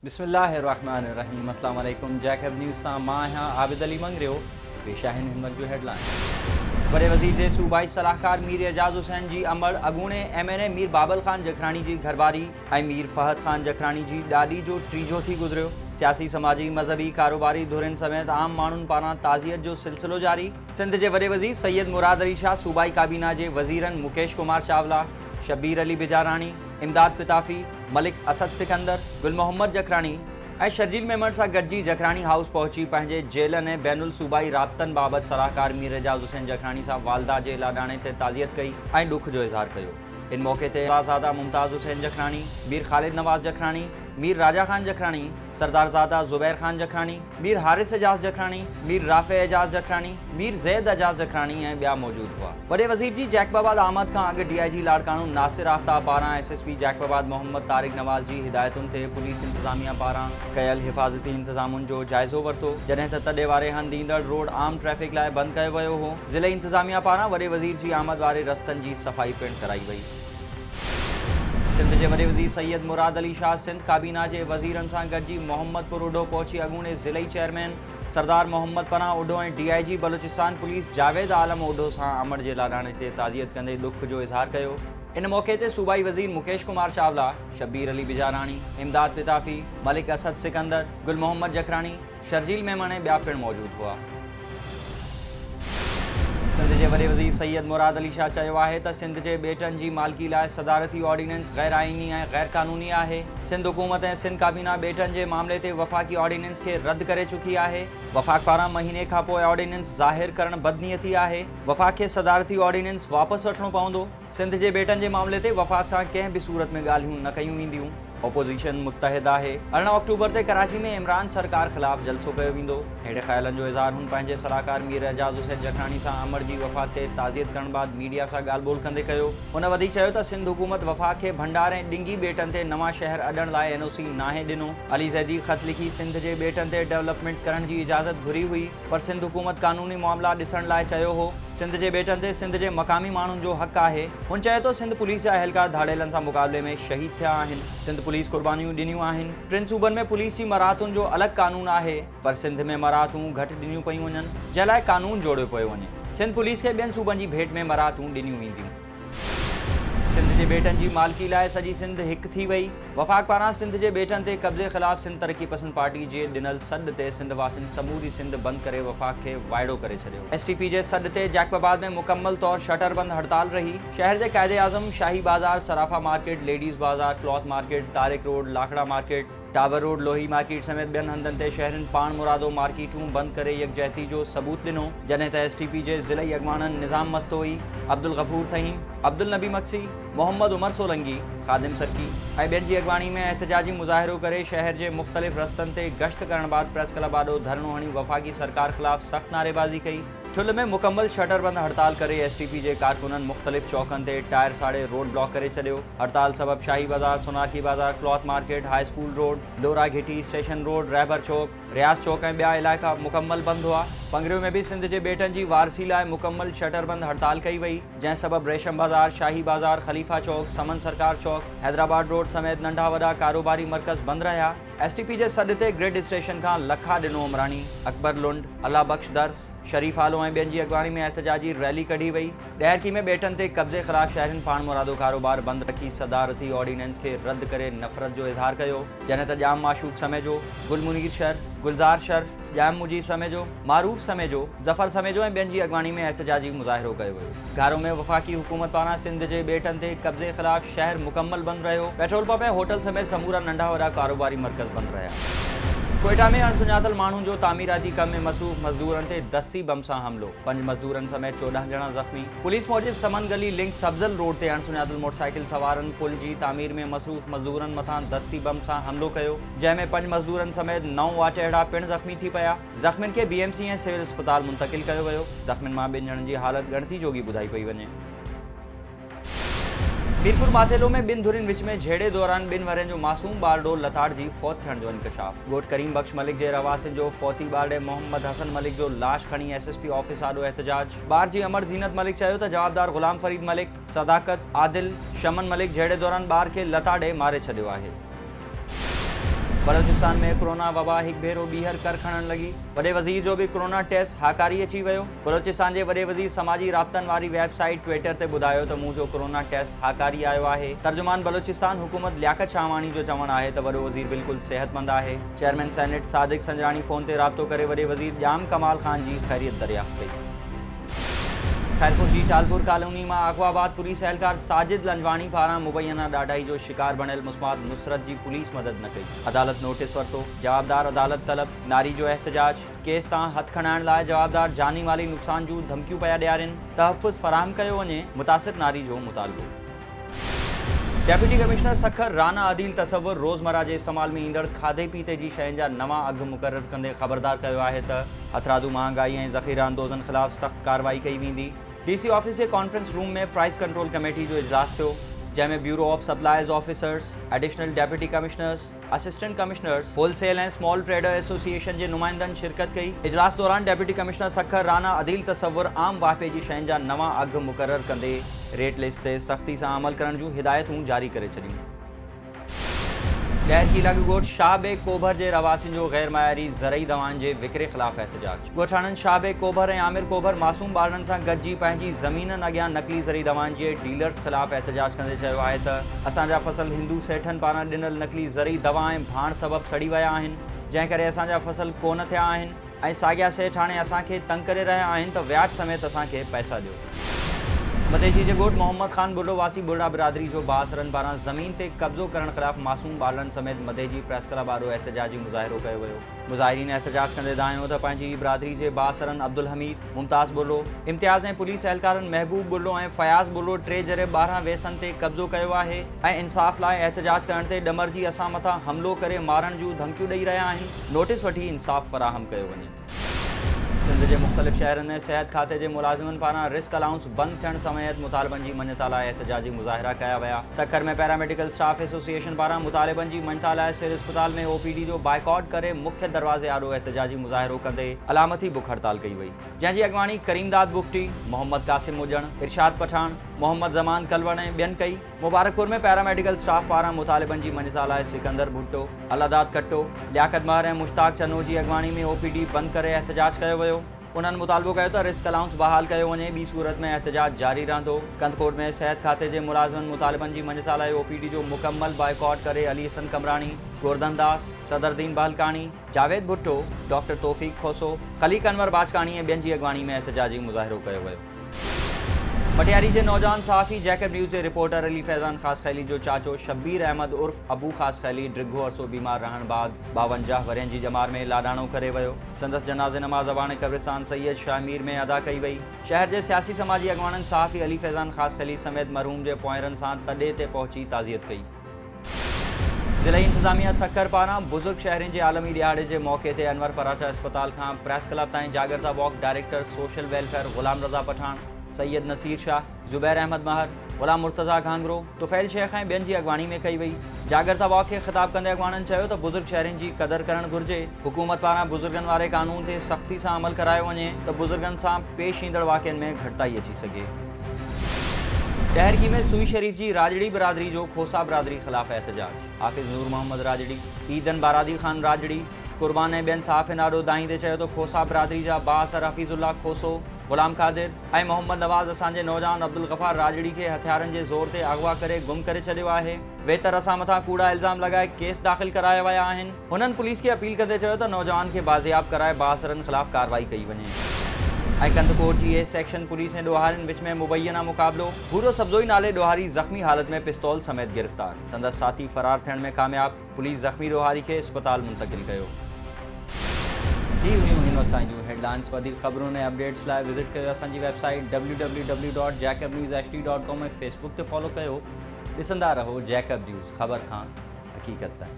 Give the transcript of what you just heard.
बिस्मिल्लाहिर्रहमानिर्रहीम। अस्सलाम वालेकुम। जैकब न्यूज़ सां मां आहियां आबिद अली मंगरियो। पेश आहिनि हिन वक़्त जो हेडलाइन। वॾे वज़ीर जे सूबाई सलाहकार मीर एजाज़ हुसैन जी अमड़ अॻूणे MNA मीर बाबल ख़ान जखराणी जी घरवारी ऐं मीर फ़हद ख़ान जखराणी जी ॾाॾी जो टीजो थी गुज़रियो। सियासी समाजी मज़हबी कारोबारी धुरिन समेत आम माण्हुनि पारां ताज़ियत जो सिलसिलो जारी। सिंध जे वॾे वज़ीर सैयद मुराद अली शाह सूबाई काबीना जे वज़ीरनि मुकेश कुमार चावला, शब्बीर अली बिजाराणी, इमदाद पिताफ़ी, मलिक असद सिकंदर, गुल मोहम्मद जखराणी ऐं शर्जील मेमण सां गॾिजी जखराणी हाउस पहुची पंहिंजे जेलनि ऐं बैनुल सूबाई राब्तनि बाबति सलाहकार मीर एजाज़ हुसैन जखराणी सां वालदा जे लाॾाणे ते ताज़ियत कई ऐं ॾुख जो इज़हार कयो। इन मौक़े ते ज़ादा मुमताज़ हुसैन जखराणी, मीर ख़ालिद नवाज़ जखराणी, मीर राजा ख़ान जखराणी, सरदारज़ादा ज़ुबैर ख़ान जखराणी, मीर हारिस एजाज़ जखराणी, मीर राफ़े एजाज़ जखराणी, मीर ज़ैद एजाज़ जखराणी ऐं ॿिया मौजूद हुआ। वॾे वज़ीर जी जैकबाबाद आमद खां अॻु DIG लाड़काणो नासिर आफ्ताब पारां SSP जैकबाबाद मोहम्मद तारिक नवाज़ जी हिदायतुनि ते पुलिस इंतज़ामिया पारां कयल हिफ़ाज़ती इंतज़ामुनि जो जाइज़ो वरितो, जॾहिं त तॾे वारे हंधि ईंदड़ रोड आम ट्रैफ़िक लाइ बंदि कयो वियो हो। ज़िले इंतज़ामिया पारां वॾे वज़ीर जी आमद वारे रस्तनि जी सफ़ाई पिणु कराई वई। सिंध जे वॾे वज़ीर सैयद मुराद अली शाह सिंध काबीना जे वज़ीरनि सां गॾिजी मोहम्मदपुर उडो पहुची अॻूणे ज़िलई चेयरमैन सरदार मोहम्मद पनाह उडो ऐं DIG बलूचिस्तान पुलिस जावेद आलम उडो सां अमड़ जे लाॾाणे ते ताज़ियत कंदे ॾुख जो इज़हार कयो। इन मौक़े ते सूबाई वज़ीर मुकेश कुमार चावला, शब्बीर अली बिजाराणी, इमदाद पिताफ़ी, मलिक असद सिकंदर, गुल मोहम्मद जखराणी, शर्जील मेमण ऐं ॿिया पिणु मौजूद हुआ। सिंध जे वॾे वज़ीर सैयद मुराद अली शाह चयो आहे त सिंध जे ॿेटनि जी मालिकी लाइ सदारती ऑर्डिनेंस गैर आइनी ऐं गैर क़ानूनी आहे। सिंध हुकूमत ऐं सिंध काबीना ॿेटनि जे मामले ते वफ़ाक़ी ऑर्डिनेंस खे रद्द करे चुकी आहे। वफ़ाक़ पारां महीने खां पोइ ऑर्डिनेंस ज़ाहिर करणु बदनीयती आहे। वफ़ाक़ खे सदारती ऑर्डिनेंस वापसि वठिणो पवंदो। सिंध जे ॿेटनि जे मामले ते वफ़ाक़ सां कंहिं बि सूरत में ॻाल्हियूं न कयूं वेंदियूं। ओपोज़िशन मुतहिद आहे। 18 अक्टूबर ते कराची में इमरान सरकार ख़िलाफ़ जलसो कयो वेंदो। अहिड़े ख़्यालनि जो इज़हार हुन पंहिंजे सलाहकार मीर एजाज़ हुसैन जखराणी सां अमड़ जी वफ़ात ते ताज़ियत करण बाद मीडिया सां ॻाल्हि ॿोल कंदे कयो। हुन वधी चयो त सिंध हुकूमत वफ़ाक़ खे भंडार ऐं ॾिंगी ॿेटनि ते नवां शहर अॾण लाइ NOC नाहे ॾिनो। अली ज़ैदी ख़त लिखी सिंध जे ॿेटनि ते डेवलपमेंट करण जी इजाज़त घुरी हुई, पर सिंध हुकूमत क़ानूनी मामला ॾिसण लाइ चयो हो। सिंध जे ॿेटनि ते सिंध जे मक़ामी माण्हुनि जो हक़ आहे। हुन चए थो सिंध पुलिस जा अहलकार धाड़ेलनि सां मुक़ाबले में शहीद थिया आहिनि। सिंध पुलिस क़ुर्बानियूं ॾिनियूं आहिनि। टिनि सूबनि में पुलिस जी मराहतुनि जो अलॻि क़ानून आहे, पर सिंध में मराहतूं घटि ॾिनियूं पयूं वञनि, जंहिं लाइ क़ानून जोड़ियो पियो वञे। सिंध पुलिस खे ॿियनि सूबनि जी भेट में मराहतूं ॾिनियूं वेंदियूं। सिंध जे ॿेटनि जी मालिकी लाइ सॼी सिंध हिकु थी वई। वफ़ाक़ पारां सिंध जे ॿेटनि ते कब्ज़े ख़िलाफ़ सिंध तरक़ी पसंद पार्टी जे ॾिनल सॾ ते सिंध वासियुनि समूरी सिंध बंदि करे वफ़ाक़ खे वाइड़ो करे छॾियो। STP जे सॾ ते जैकबाबाद में मुकमल तौर शटर बंदि हड़ताल रही। शहर जे क़ाइदे Azam, Shahi Bazaar, Sarafa market, ladies Bazaar, cloth market, Tariq road, Lakhra market, tower road, Lohi market समेत ॿियनि हंधनि ते शहरनि पाण मुरादो मार्केटूं बंदि करे यकजहती जो सबूत ॾिनो, जॾहिं त STP जे ज़िलई अॻवाननि निज़ाम मस्तोई, अब्दुल गफ़ूर थहीम, अब्दुल नबी मक्सी, मोहम्मद उमर सोलंगी, ख़ादिम सरकी ऐं ॿियनि जी अॻवानी में एहतजाजी मुज़ाहिरो करे शहर जे मुख़्तलिफ़ रस्तनि ते गश्त करण बाद प्रेस क्लब आॾो धरणो हणी वफ़ाक़ी सरकार ख़िलाफ़ सख़्त नारेबाज़ी कई। ठुल में मुकमल शटर बंदि हड़ताल करे STP जे कारकुननि मुख़्तलिफ़ चौकनि ते टायर साड़े रोड ब्लॉक करे छॾियो। हड़ताल सबबि शाही Bazaar, Sonaki Bazaar, cloth market, high school road, Lora Ghiti, station road, Rahbar Chowk, Riaz Chowk ऐं ॿिया इलाइक़ा मुकमल बंदि हुआ। पंगरियो में भी सिंध जे ॿेटनि जी वारसी लाइ मुकमल शटर बंदि हड़ताल कई वई, जंहिं सबबि रेशम बाज़ार, शाही बाज़ार, ख़लीफ़ा चौक, समन सरकार चौक, हैदराबाद रोड समेत नंढा वॾा कारोबारी मर्कज़ बंदि रहिया। STP जे सॾ ते ग्रिड स्टेशन खां लखा ॾिनो उमरानी, अकबर लुंड, अल्लाह बख्श दर्स, शरीफ आलो ऐं ॿियनि जी अॻवानी में एहतजाजी रैली कढी वई। ॾहरकी में ॿेटनि ते कब्ज़े ख़िलाफ़ शहरनि पाण मुरादो कारोबार बंदि रखी सदारती ऑर्डिनेंस खे रद्द करे नफ़रत जो इज़हार कयो, जॾहिं त ॼाम माशूक समेजो, गुल मुनीर शर, गुलज़ार शर, ॼाम मुजीब समेजो, मारूफ़ समेजो, ज़फ़र समेजो ऐं ॿियनि जी अॻवानी में एहतजाजी मुज़ाहिरो कयो वियो। घारो में वफ़ाक़ी हुकूमत पारां सिंध जे ॿेटनि ते कब्ज़े ख़िलाफ़ शहर मुकमल बंदि रहियो। पेट्रोल पंप ऐं होटल समेत समूरा नंढा वॾा कारोबारी मर्कज़ बंदि रहिया। कोयटा में अणसुञातल माण्हुनि जो तामीराती कम में मसरूफ़ मज़दूरनि ते दस्ती बम सां हमलो, 5 मज़दूरनि समेत 14 ॼणा ज़ख़्मी। पुलिस मूजिब समन गली लिंक सब्ज़ल रोड ते अणसुञातल मोटरसाइकिल सवारनि पुल जी तामीर में मसरूफ़ मज़दूरनि मथां दस्ती बम सां हमलो कयो, जंहिं में 5 मज़दूरनि समेत 9 वाटेड़ा पिणु ज़ख़्मी थी पिया। ज़ख़्मियुनि खे BMC ऐं सिविल अस्पताल मुंतक़िल कयो वियो। ज़ख़्मियुनि मां 2 ॼणनि जी हालत ॻणती जोगी ॿुधाई पई वञे। मीरपुर माथेलो में 2 धुरिन विच में झेड़े दौरान 2 वरनि जो मासूम ॿारड़ो लताड़जी फौत थियण जो इंकशाफ। ॻोठ करीम बख्श मलिक जे रवासिन जो फौती ॿारड़े मोहम्मद हसन मलिक जो लाश खणी SSP ऑफिस आॾो एहतजाज। ॿार जी अमर ज़ीनत मलिक चयो त जवाबदार ग़ुलाम फरीद मलिक, सदाकत, आदिल, शमन मलिक झेड़े दौरान ॿार खे लताड़े मारे छॾियो आहे। बलोचिस्तान में कोरोना वबा एक भेरो बीहर कर खणण लगी। वॾे वज़ीर जो भी कोरोना टेस्ट हाकारी अची वियो। बलोचिस्तान के वॾे वज़ीर समाजी राब्तनि वारी वेबसाइट ट्विटर ते ॿुधायो त मुंहिंजो कोरोना टेस्ट हाकारी आयो आहे। तर्जुमान बलोचिस्तान हुकूमत लियाकत शाहवानी जो चवणु आहे त वॾो वज़ीर बिल्कुलु सेहतमंद आहे। चेयरमैन सेनेट सादिक संजरानी फोन ते राब्तो करे वॾे वज़ीर जाम कमाल खान जी ख़ैरियत दरियाफ़्त कई। खैरपुर की टालपुर कॉलोनी में अगवाबाद पुलिस एहलकार साजिद लंजवानी पारा मुबैना ॾाढाई जो शिकार बणियल मुस्मात नुसरत की पुलिस मदद न कई। अदालत नोटिस वरतो। जवाबदार अदालत तलब। नारी जो एहतजाज। केस तां हथ खणाइण लाइ जवाबदार जानी माली नुक़सान जूं धमकियूं पिया ॾियारनि। तहफ़ुज़ फराहम कयो वञे। मुतासिर नारी जो मुतालबो। डेप्यूटी कमिश्नर सखर राना आदिल तसव्वुर रोज़मर्रा के इस्तेमाल में ईंदड़ खाधे पीते की शयुनि जा नवां अघ मुक़रर कंदे ख़बरदार कयो आहे त हथरादू महांगाई ऐं ज़ख़ीरा अंदोज़नि ख़िलाफ़ सख़्त कार्रवाई कई वेंदी। DC ऑफिस के कॉन्फ्रेंस रूम में प्राइस कंट्रोल कमेटी जो इजलास थियो, जैमें bureau of supplies officers, additional deputy commissioners, assistant commissioners, wholesale and small trader association के नुमाइंदनि शिरकत कई। इजलास दौरान डेप्यूटी कमिश्नर सखर राना आदिल तसव्वुर आम वापे की शयुनि जा नवां अघ मुक़रर कंदे रेट लिस्ट ते सख्ती से अमल करण जूं हिदायतूं जारी करे छॾियूं। डैर की लागू गोठ शाहबेग कोभर के रवासिन जो गैर मयारी ज़रई दवाउन के विक्रे खिलाफ एहतजाज। गोठाणन शाहबेग कोभर और आमिर कोभर मासूम बारन से गॾिजी पंहिंजी ज़मीनन अॻियां नकली ज़रई दवाउन के डीलर्स खिलाफ एहतजाज कंदे चयो आहे त असांजा फसल हिंदू सेठन पारां ॾिनल नकली ज़रई दवा ऐं भाण सबब सड़ी विया आहिनि, जंहिं करे असांजा फसल कोन थिया आहिनि ऐं साॻिया सेठ हाणे असांखे तंग करे रहिया आहिनि त व्याज समेत असांखे पैसा ॾियो। मदेजी के गोठ मोहम्मद खान बुर्डो वासी बुर्डा बिरादरी जो बासरन पारां ज़मीन ते कब्ज़ो करण खिलाफ मासूम बालन समेत मदेजी प्रेस क्लब आरो एहतजाजी मुज़ाहिरो कयो वियो। मुज़ाहिरीन एहतजाज कंदे दायो त पंहिंजी बिरादरी के बासरन अब्दुल हमीद, मुमताज़ बुर्डो, इम्तियाज़ ऐं पुलिस एहलकारन महबूब बुर्डो ऐं फयाज़ बुर्डो टे जरे 12 वेसन ते कब्ज़ो कयो आहे ऐं इंसाफ़ लाइ एहतजाज करण ते ॾमरजी असां मथां हमलो करे मारण जूं धमकियूं ॾेई रहिया आहिनि। नोटिस वठी इंसाफ़ फराहम कयो वञे। सिंध के मुख़्तलिफ़ शहरन में सेहत खाते के मुलाज़िमन पारां रिस्क अलाउंस बंद थियण समेत मुतालबन की मञता लाइ एहतजाजी मुज़ाहिरा कया विया। सखर में पैरामेडिकल स्टाफ एसोसिएशन पारां मुतालिबन की मञता लाइ सिर अस्पताल में OPD जो बाइकॉट करे मुख्य दरवाज़े आरो एहतजाजी मुज़ाहिरो कंदे अलामती बुख हड़ताल कई वई, जंहिंजी अॻवानी करीमदाद बुगटी, मोहम्मद कासिम मुजण, इरशाद पठान, मोहम्मद ज़मान कलवण ऐं ॿियनि कई। मुबारकपुर में पैरामेडिकल स्टाफ पारां मुतालिबन की मञता लाइ सिकंदर भुट्टो, अलादाद कट्टो, लियाकत महर ऐं मुश्ताक चनो की अॻवानी में OPD बंद करे एहतजाज कयो वियो। उन्होंने मुतालबो किया तो रिस्क अलाउंस बहाल किया वञे, ॿी सूरत में एहतजाज जारी रहंदो। कंदकोट में सेहत खाते के मुलाज़िमन मुतालिबन की मञता लाइ OPD जो मुकम्मल बाइकॉट करे अली हसन कमरानी, गोवर्धन दास, सदरदीन बहलकानी, जावेद भुट्टो, डॉक्टर तौफीक खोसो, खलीक अनवर बाचकानी ऐं ॿियनि जी अॻवानी में एहतजाजी मुज़ाहिरो कयो वियो। मटियारी के नौजवान सहाफ़ी जैकब न्यूज़ के रिपोर्टर अली फैज़ान ख़ास खैली जो चाचो शब्बीर अहमद उर्फ अबू ख़ास खैली ड्रिघो अरसो बीमार रहण बाद 52 वरियन की जमार में लाडाणो करे वियो। संदस जनाज़े नमाज अवाने कब्रिस्तान सैयद शाहमीर में अदा कई वई। शहर के सियासी समाजी अगवानन सहाफ़ी अली फैज़ान ख़ास खैली समेत मरहूम के पोयरन से तॾे ते पहुंची ताज़ियत कई। ज़िला इंतजामिया सखर पारां बुजुर्ग शहरिन के आलमी दिहाड़े के मौके ते अनवर पराचा अस्पताल का प्रेस क्लब ताईं जागरता वॉक डायरेक्टर सोशल वेलफेयर गुलाम रज़ा पठान, सैयद नसीर शाह, जुबैर अहमद महर, गुलाम मुर्तज़ा घांगरो, तुफ़ैल शेख ऐं ॿियनि जी अॻवानी में कई वई। जागरता वॉक के ख़िताब कंदे अॻवाननि चयो त बुजुर्ग शहरिन की कदर करण घुर्जे। हुकूमत पारां बुजुर्गन वारे कानून ते सख्ती से अमल करायो वञे त बुजुर्गन से पेश ईंदड़ वाक़िअनि में घटिताई अची सघे। डहरकी में सुई शरीफ की राजड़ी बिरादरी जो खोसा बिरादरी खिलाफ एहतजाज। हाफिज़ नूर मोहम्मद राजड़ी, ईदन बारादी खान राजड़ी, कुर्बान ऐं ॿियनि सहाफ़िन आॾो दाहींदे चयो त खोसा बिरादरी जा बाअसर हफ़ीज़ुल्लाह खोसो, गुलाम कादिर ऐं मोहम्मद नवाज़ असांजे नौजवान अब्दुल गफ़ार राजड़ी के हथियारन के ज़ोर ते अगवा करे गुम करे छॾियो आहे। वेतर असां मथां कूड़ा इल्ज़ाम लगाए केस दाख़िल कराया विया आहिनि। हुननि पुलिस के अपील कंदे चयो त नौजवान के बाज़ियाब कराए बाअसरन खिलाफ कार्रवाई कई वञे। ऐं कंदकोट की A सेक्शन पुलिस ऐं ॾोहारिन विच में मुबैना मुक़ाबलो। भूरो सब्ज़ोई नाले ॾोहारी ज़ख़्मी हालत में पिस्तौल समेत गिरफ़्तार, संदस साथी फ़रार थियण में कामयाब। पुलिस ज़ख़्मी ॾोहारी के अस्पताल मुंतक़िल कयो। ही हुयूं हिन वक़्त ताईं जूं हेडलाइंस। वधीक ख़बरुनि ऐं अपडेट्स लाइ विज़िट कयो असांजी वेबसाइट www.jacobnewsht.com ऐं फेसबुक ते फॉलो कयो। ॾिसंदा रहो जैकब न्यूज़, ख़बर खां हक़ीक़त ताईं।